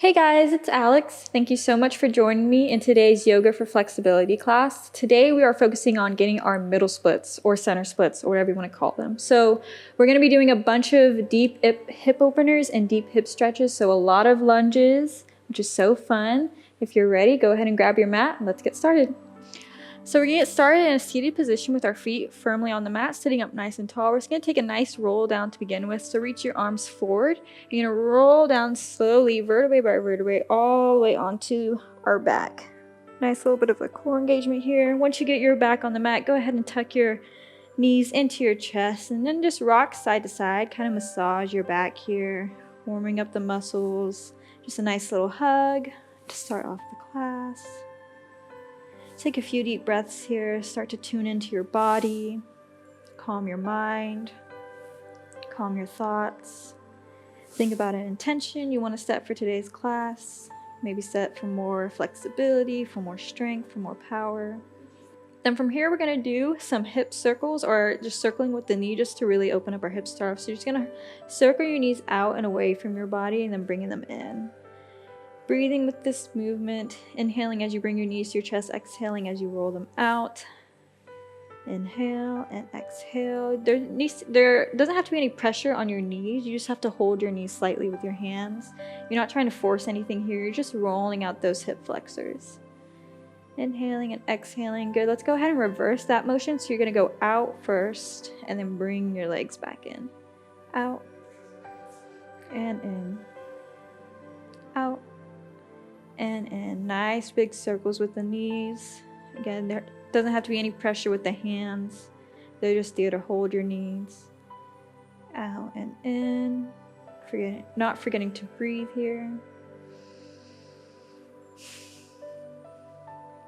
Hey guys, it's Alex. Thank you so much for joining me in today's Yoga for Flexibility class. Today we are focusing on getting our middle splits or center splits or whatever you want to call them. So we're going to be doing a bunch of deep hip openers and deep hip stretches. So a lot of lunges, which is so fun. If you're ready, go ahead and grab your mat and let's get started. So we're going to get started in a seated position with our feet firmly on the mat, sitting up nice and tall. We're just going to take a nice roll down to begin with. So reach your arms forward. You're going to roll down slowly, vertebrae by vertebrae, all the way onto our back. Nice little bit of a core engagement here. Once you get your back on the mat, go ahead and tuck your knees into your chest and then just rock side to side, kind of massage your back here, warming up the muscles. Just a nice little hug to start off the class. Take a few deep breaths here, start to tune into your body, calm your mind, calm your thoughts. Think about an intention you want to set for today's class. Maybe set for more flexibility, for more strength, for more power. Then from here, we're going to do some hip circles or just circling with the knee just to really open up our hip start. So you're just going to circle your knees out and away from your body and then bringing them in. Breathing with this movement, inhaling as you bring your knees to your chest, exhaling as you roll them out. Inhale and exhale. There doesn't have to be any pressure on your knees. You just have to hold your knees slightly with your hands. You're not trying to force anything here. You're just rolling out those hip flexors. Inhaling and exhaling. Good. Let's go ahead and reverse that motion. So you're going to go out first and then bring your legs back in. Out and in. Out and in. Nice big circles with the knees. Again, there doesn't have to be any pressure with the hands. They're just there to hold your knees. Out and in. Not forgetting to breathe here.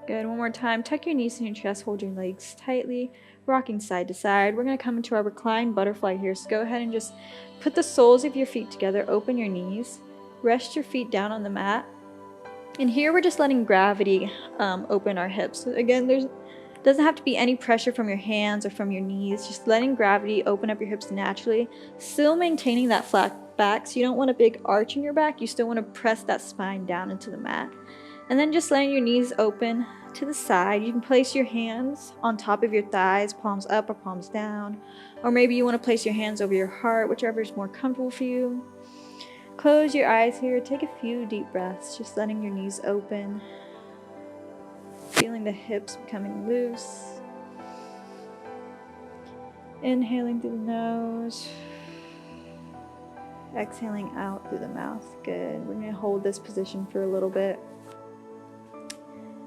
Good. One more time. Tuck your knees in your chest. Hold your legs tightly. Rocking side to side. We're going to come into our reclined butterfly here. So go ahead and just put the soles of your feet together. Open your knees. Rest your feet down on the mat. And here we're just letting gravity open our hips. So again, doesn't have to be any pressure from your hands or from your knees. Just letting gravity open up your hips naturally. Still maintaining that flat back. So you don't want a big arch in your back. You still want to press that spine down into the mat. And then just letting your knees open to the side. You can place your hands on top of your thighs, palms up or palms down. Or maybe you want to place your hands over your heart, whichever is more comfortable for you. Close your eyes here, take a few deep breaths, just letting your knees open, feeling the hips becoming loose. Inhaling through the nose, exhaling out through the mouth. Good. We're going to hold this position for a little bit.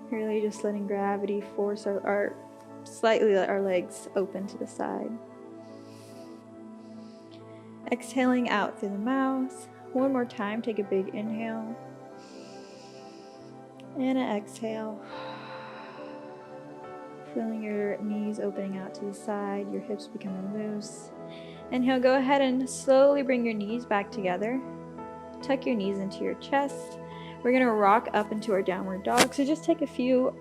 Really just letting gravity force slightly let our legs open to the side. Exhaling out through the mouth. One more time, take a big inhale and an exhale. Feeling your knees opening out to the side, your hips becoming loose. Inhale, go ahead and slowly bring your knees back together. Tuck your knees into your chest. We're going to rock up into our downward dog. So just take a few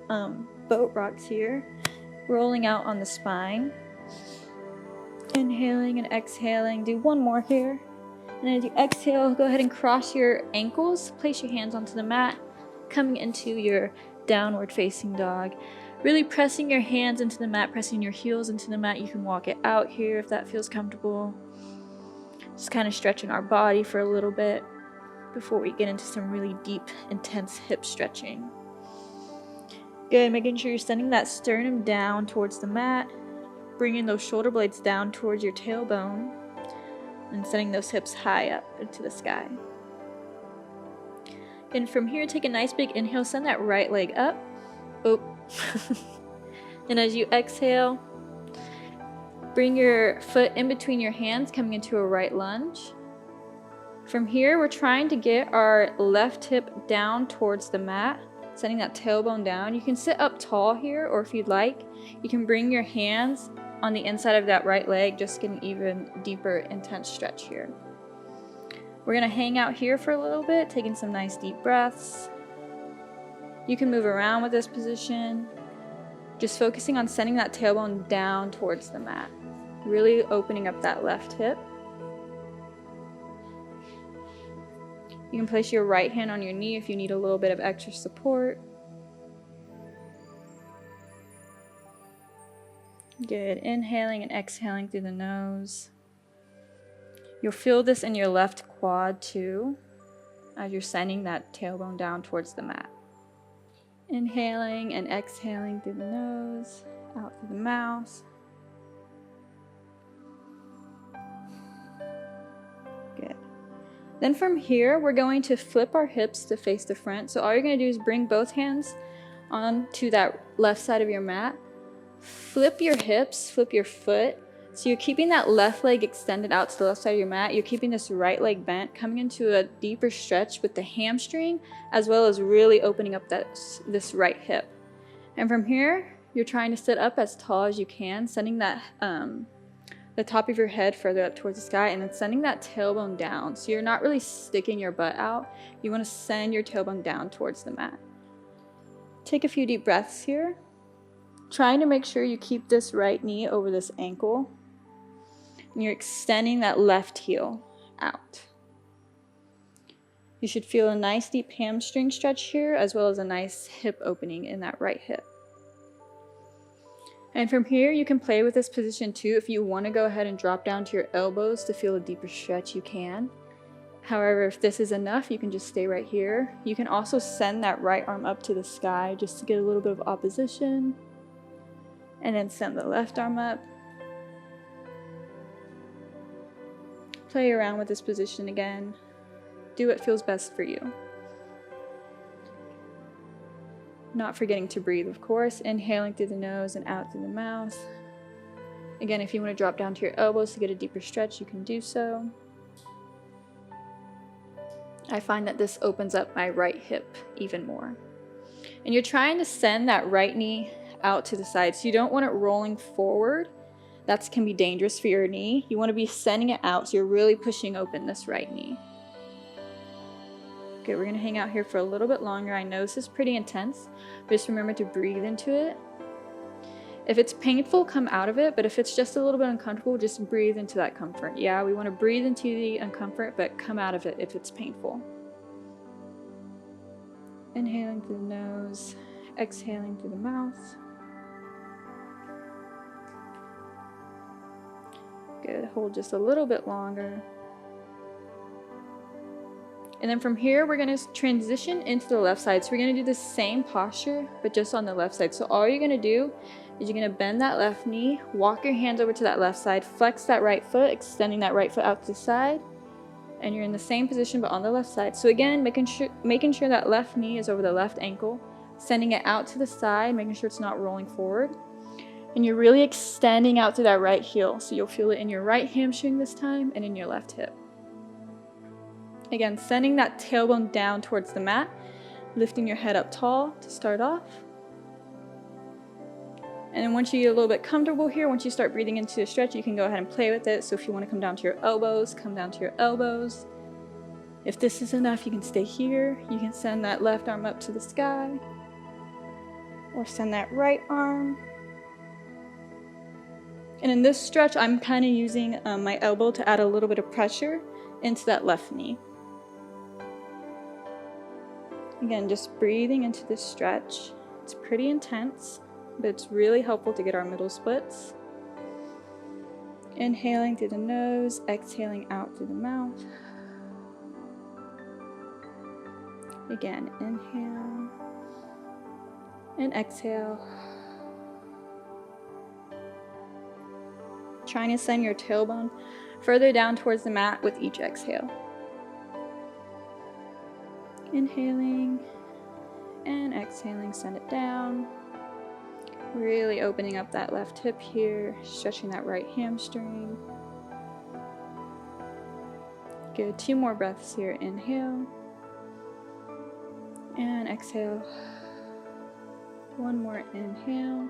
boat rocks here, rolling out on the spine. Inhaling and exhaling. Do one more here. And as you exhale, go ahead and cross your ankles. Place your hands onto the mat, coming into your downward facing dog. Really pressing your hands into the mat, pressing your heels into the mat. You can walk it out here if that feels comfortable. Just kind of stretching our body for a little bit before we get into some really deep, intense hip stretching. Good, making sure you're sending that sternum down towards the mat, bringing those shoulder blades down towards your tailbone, and sending those hips high up into the sky. And from here, take a nice big inhale, send that right leg up. Oh. And as you exhale, bring your foot in between your hands, coming into a right lunge. From here, we're trying to get our left hip down towards the mat, sending that tailbone down. You can sit up tall here, or if you'd like, you can bring your hands on the inside of that right leg, just get an even deeper, intense stretch here. We're going to hang out here for a little bit, taking some nice deep breaths. You can move around with this position, just focusing on sending that tailbone down towards the mat, really opening up that left hip. You can place your right hand on your knee if you need a little bit of extra support. Good. Inhaling and exhaling through the nose. You'll feel this in your left quad too, as you're sending that tailbone down towards the mat. Inhaling and exhaling through the nose, out through the mouth. Good. Then from here, we're going to flip our hips to face the front. So all you're going to do is bring both hands onto that left side of your mat. Flip your hips, flip your foot. So you're keeping that left leg extended out to the left side of your mat. You're keeping this right leg bent, coming into a deeper stretch with the hamstring, as well as really opening up this right hip. And from here, you're trying to sit up as tall as you can, sending that the top of your head further up towards the sky, and then sending that tailbone down. So you're not really sticking your butt out. You want to send your tailbone down towards the mat. Take a few deep breaths here. Trying to make sure you keep this right knee over this ankle. And you're extending that left heel out. You should feel a nice deep hamstring stretch here, as well as a nice hip opening in that right hip. And from here, you can play with this position too. If you want to go ahead and drop down to your elbows to feel a deeper stretch, you can. However, if this is enough, you can just stay right here. You can also send that right arm up to the sky just to get a little bit of opposition. And then send the left arm up. Play around with this position again. Do what feels best for you. Not forgetting to breathe, of course. Inhaling through the nose and out through the mouth. Again, if you want to drop down to your elbows to get a deeper stretch, you can do so. I find that this opens up my right hip even more. And you're trying to send that right knee out to the side. So you don't want it rolling forward. That can be dangerous for your knee. You want to be sending it out, so you're really pushing open this right knee. Okay, we're going to hang out here for a little bit longer. I know this is pretty intense, but just remember to breathe into it. If it's painful, come out of it, but if it's just a little bit uncomfortable, just breathe into that comfort. Yeah, we want to breathe into the uncomfort, but come out of it if it's painful. Inhaling through the nose, exhaling through the mouth. Good, hold just a little bit longer. And then from here, we're going to transition into the left side. So we're going to do the same posture, but just on the left side. So all you're going to do is you're going to bend that left knee, walk your hands over to that left side, flex that right foot, extending that right foot out to the side. And you're in the same position, but on the left side. So again, making sure that left knee is over the left ankle, sending it out to the side, making sure it's not rolling forward. And you're really extending out to that right heel. So you'll feel it in your right hamstring this time and in your left hip. Again, sending that tailbone down towards the mat, lifting your head up tall to start off. And then once you get a little bit comfortable here, once you start breathing into the stretch, you can go ahead and play with it. So if you want to come down to your elbows, come down to your elbows. If this is enough, you can stay here. You can send that left arm up to the sky, or send that right arm. And in this stretch, I'm kind of using my elbow to add a little bit of pressure into that left knee. Again, just breathing into this stretch. It's pretty intense, but it's really helpful to get our middle splits. Inhaling through the nose, exhaling out through the mouth. Again, inhale and exhale. Trying to send your tailbone further down towards the mat with each exhale. Inhaling and exhaling, send it down. Really opening up that left hip here, stretching that right hamstring. Good, 2 more breaths here. Inhale and exhale. 1 more inhale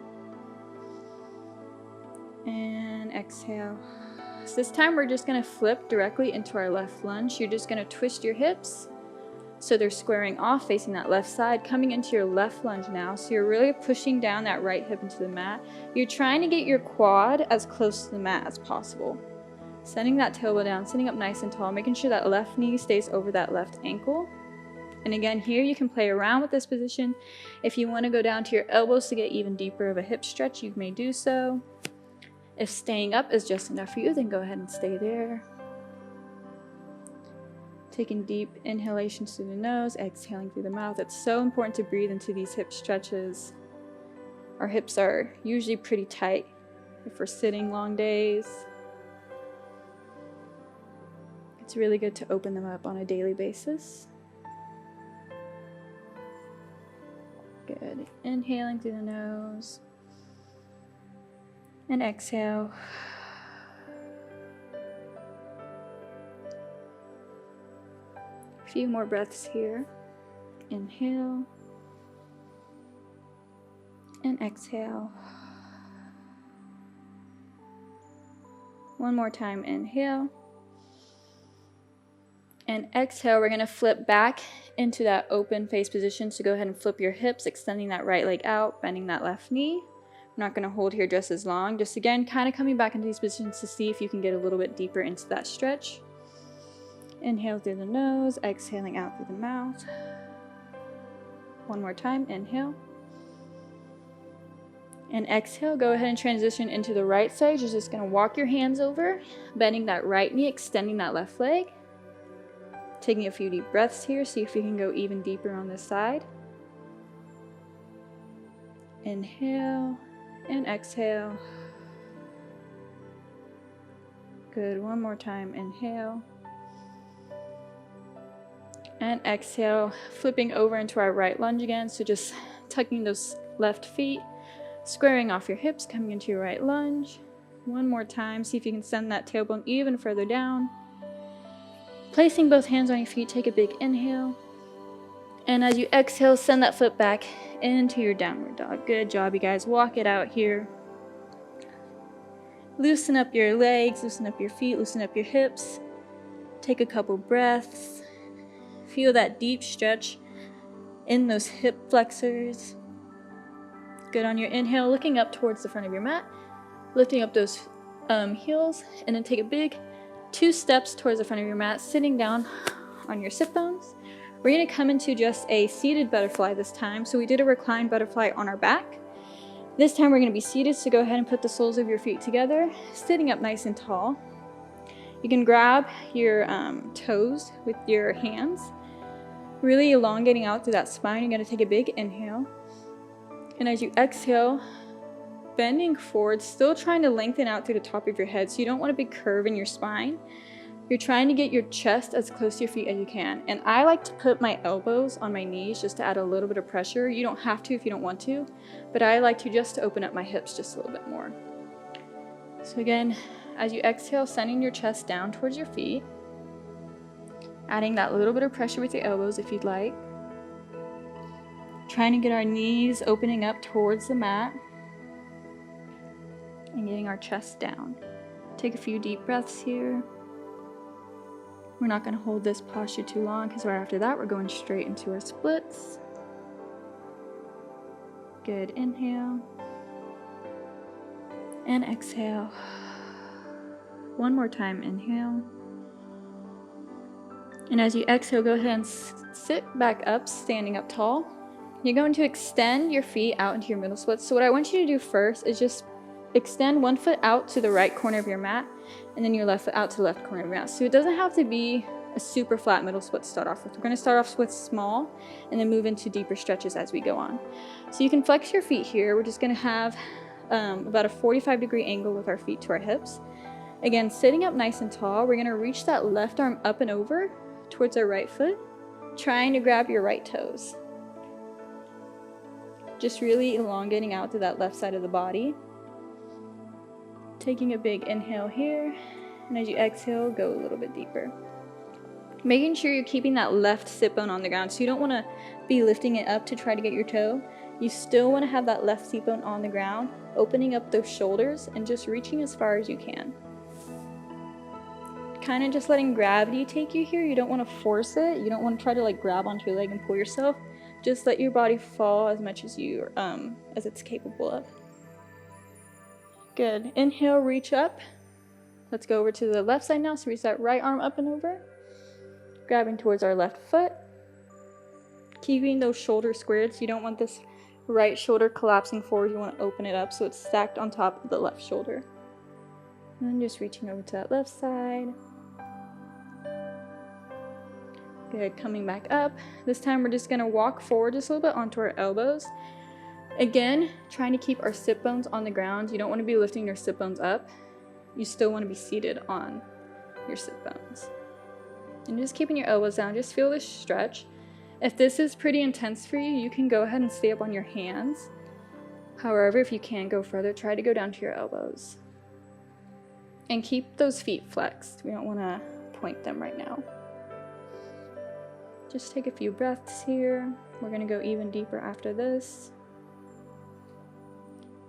and exhale. So this time we're just going to flip directly into our left lunge. You're just going to twist your hips so they're squaring off, facing that left side, coming into your left lunge now. So you're really pushing down that right hip into the mat. You're trying to get your quad as close to the mat as possible. Sending that tailbone down, sitting up nice and tall, making sure that left knee stays over that left ankle. And again, here you can play around with this position. If you want to go down to your elbows to get even deeper of a hip stretch, you may do so. If staying up is just enough for you, then go ahead and stay there. Taking deep inhalations through the nose, exhaling through the mouth. It's so important to breathe into these hip stretches. Our hips are usually pretty tight if we're sitting long days. It's really good to open them up on a daily basis. Good. Inhaling through the nose. And exhale. A few more breaths here. Inhale. And exhale. One more time, inhale. And exhale, we're going to flip back into that open face position. So go ahead and flip your hips, extending that right leg out, bending that left knee. I'm not going to hold here just as long. Just again, kind of coming back into these positions to see if you can get a little bit deeper into that stretch. Inhale through the nose, exhaling out through the mouth. One more time, inhale. And exhale, go ahead and transition into the right side. You're just going to walk your hands over, bending that right knee, extending that left leg. Taking a few deep breaths here, see if you can go even deeper on this side. Inhale and exhale. Good, one more time, inhale. And exhale, flipping over into our right lunge again. So just tucking those left feet, squaring off your hips, coming into your right lunge. One more time, see if you can send that tailbone even further down. Placing both hands on your feet, take a big inhale. And as you exhale, send that foot back into your downward dog. Good job, you guys. Walk it out here. Loosen up your legs, loosen up your feet, loosen up your hips. Take a couple breaths. Feel that deep stretch in those hip flexors. Good on your inhale, looking up towards the front of your mat, lifting up those heels, and then take a big 2 steps towards the front of your mat, sitting down on your sit bones. We're going to come into just a seated butterfly this time. So we did a reclined butterfly on our back. This time we're going to be seated, so go ahead and put the soles of your feet together, sitting up nice and tall. You can grab your toes with your hands, really elongating out through that spine. You're going to take a big inhale. And as you exhale, bending forward, still trying to lengthen out through the top of your head. So you don't want a big curve in your spine. You're trying to get your chest as close to your feet as you can. And I like to put my elbows on my knees just to add a little bit of pressure. You don't have to if you don't want to, but I like to just to open up my hips just a little bit more. So again, as you exhale, sending your chest down towards your feet, adding that little bit of pressure with your elbows if you'd like. Trying to get our knees opening up towards the mat. And getting our chest down. Take a few deep breaths here. We're not going to hold this posture too long because right after that we're going straight into our splits. Good, inhale. And exhale. One more time, inhale. And as you exhale, go ahead and sit back up, standing up tall. You're going to extend your feet out into your middle splits. So what I want you to do first is just extend one foot out to the right corner of your mat, and then your left foot out to the left corner of your mat. So it doesn't have to be a super flat middle split to start off with. We're going to start off with small and then move into deeper stretches as we go on. So you can flex your feet here. We're just going to have about a 45-degree angle with our feet to our hips. Again, sitting up nice and tall, we're going to reach that left arm up and over towards our right foot, trying to grab your right toes. Just really elongating out to that left side of the body. Taking a big inhale here, and as you exhale, go a little bit deeper. Making sure you're keeping that left sit bone on the ground, so you don't want to be lifting it up to try to get your toe. You still want to have that left sit bone on the ground, opening up those shoulders and just reaching as far as you can. Kind of just letting gravity take you here. You don't want to force it. You don't want to try to like grab onto your leg and pull yourself. Just let your body fall as much as as it's capable of. Good. Inhale, reach up. Let's go over to the left side now. So reach that right arm up and over, grabbing towards our left foot, keeping those shoulders squared. So you don't want this right shoulder collapsing forward. You want to open it up so it's stacked on top of the left shoulder. And then just reaching over to that left side. Good, coming back up. This time we're just gonna walk forward just a little bit onto our elbows. Again, trying to keep our sit bones on the ground. You don't want to be lifting your sit bones up. You still want to be seated on your sit bones. And just keeping your elbows down, just feel this stretch. If this is pretty intense for you, you can go ahead and stay up on your hands. However, if you can't go further, try to go down to your elbows. And keep those feet flexed. We don't want to point them right now. Just take a few breaths here. We're going to go even deeper after this.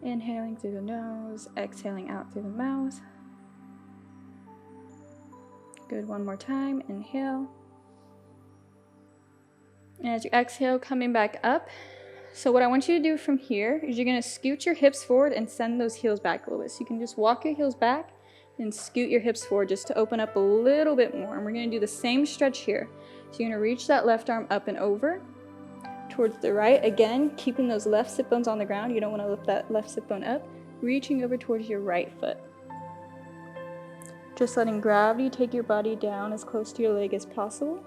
Inhaling through the nose, exhaling out through the mouth. Good, one more time. Inhale. And as you exhale, coming back up. So what I want you to do from here is you're going to scoot your hips forward and send those heels back a little bit. So you can just walk your heels back and scoot your hips forward just to open up a little bit more. And we're going to do the same stretch here. So you're going to reach that left arm up and over towards the right. Again, keeping those left sit bones on the ground. You don't want to lift that left sit bone up. Reaching over towards your right foot. Just letting gravity take your body down as close to your leg as possible.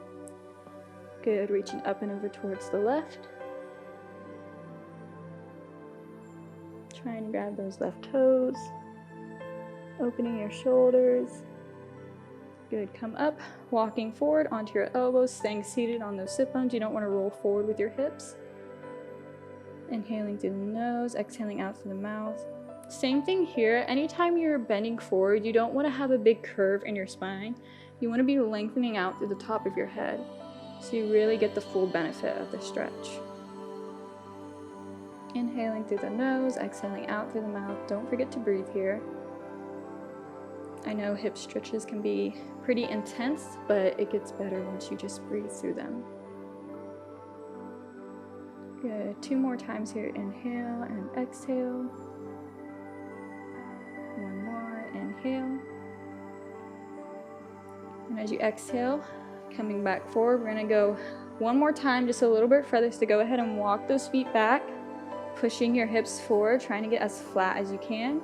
Good, reaching up and over towards the left. Trying to grab those left toes. Opening your shoulders. Good, come up, walking forward onto your elbows, staying seated on those sit bones. You don't want to roll forward with your hips. Inhaling through the nose, exhaling out through the mouth. Same thing here. Anytime you're bending forward, you don't want to have a big curve in your spine. You want to be lengthening out through the top of your head so you really get the full benefit of the stretch. Inhaling through the nose, exhaling out through the mouth. Don't forget to breathe here. I know hip stretches can be pretty intense, but it gets better once you just breathe through them. Good, 2 more times here. Inhale and exhale. 1 more, inhale. And as you exhale, coming back forward, we're gonna go 1 more time, just a little bit further. So go ahead and walk those feet back, pushing your hips forward, trying to get as flat as you can.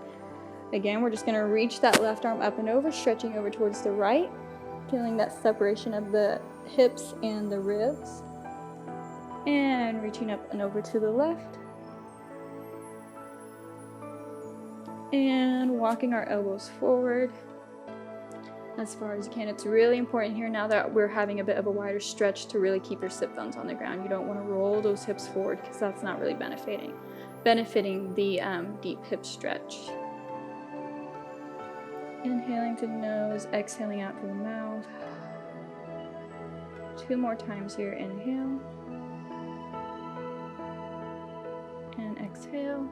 Again, we're just gonna reach that left arm up and over, stretching over towards the right, feeling that separation of the hips and the ribs. And reaching up and over to the left. And walking our elbows forward as far as you can. It's really important here now that we're having a bit of a wider stretch to really keep your sit bones on the ground. You don't want to roll those hips forward because that's not really benefiting the deep hip stretch. Inhaling through the nose, exhaling out through the mouth. 2 more times here. Inhale. And exhale.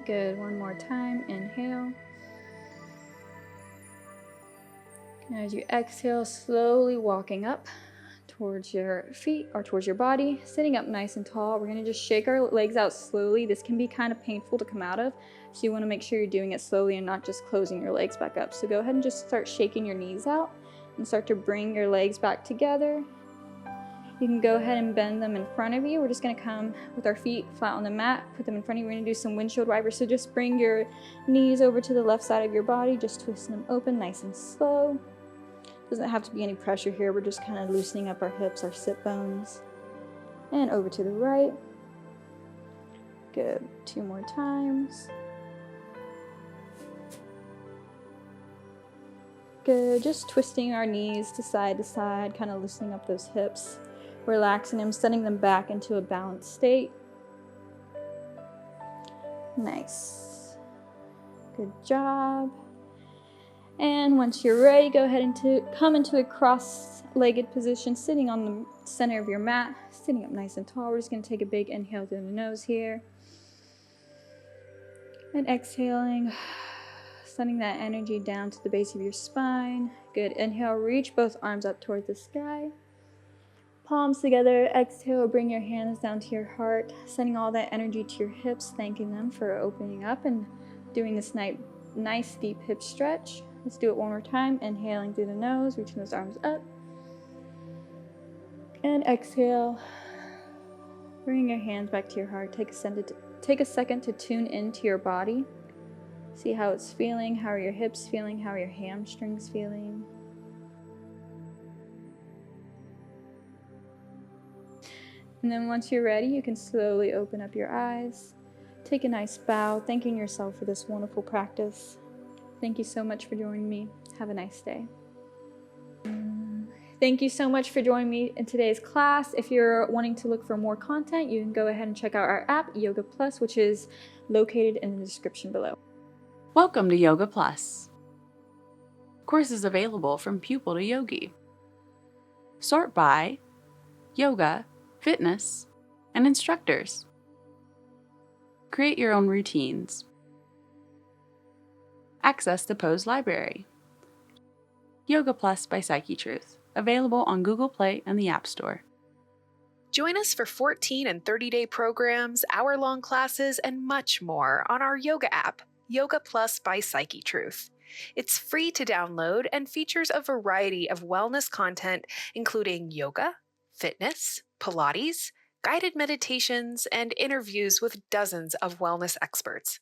Good, 1 more time. Inhale. And as you exhale, slowly walking up towards your feet or towards your body, sitting up nice and tall. We're gonna just shake our legs out slowly. This can be kind of painful to come out of, so you wanna make sure you're doing it slowly and not just closing your legs back up. So go ahead and just start shaking your knees out and start to bring your legs back together. You can go ahead and bend them in front of you. We're just gonna come with our feet flat on the mat, put them in front of you. We're gonna do some windshield wipers. So just bring your knees over to the left side of your body, just twist them open nice and slow. Doesn't have to be any pressure here. We're just kind of loosening up our hips, our sit bones. And over to the right. Good, 2 more times. Good, just twisting our knees to side, kind of loosening up those hips, relaxing them, setting them back into a balanced state. Nice. Good job. And once you're ready, go ahead and come into a cross-legged position, sitting on the center of your mat, sitting up nice and tall. We're just going to take a big inhale through the nose here. And exhaling, sending that energy down to the base of your spine. Good. Inhale, reach both arms up towards the sky. Palms together. Exhale, bring your hands down to your heart, sending all that energy to your hips, thanking them for opening up and doing this nice deep hip stretch. Let's do it one more time. Inhaling through the nose, reaching those arms up. And exhale. Bring your hands back to your heart. Take a second to tune into your body. See how it's feeling. How are your hips feeling? How are your hamstrings feeling? And then once you're ready, you can slowly open up your eyes. Take a nice bow, thanking yourself for this wonderful practice. Thank you so much for joining me. Have a nice day. Thank you so much for joining me in today's class. If you're wanting to look for more content, you can go ahead and check out our app, Yoga Plus, which is located in the description below. Welcome to Yoga Plus. Courses available from pupil to yogi. Sort by yoga, fitness, and instructors. Create your own routines. Access the Pose Library. Yoga Plus by Psyche Truth, available on Google Play and the App Store. Join us for 14 and 30-day programs, hour-long classes, and much more on our yoga app, Yoga Plus by Psyche Truth. It's free to download and features a variety of wellness content, including yoga, fitness, Pilates, guided meditations, and interviews with dozens of wellness experts.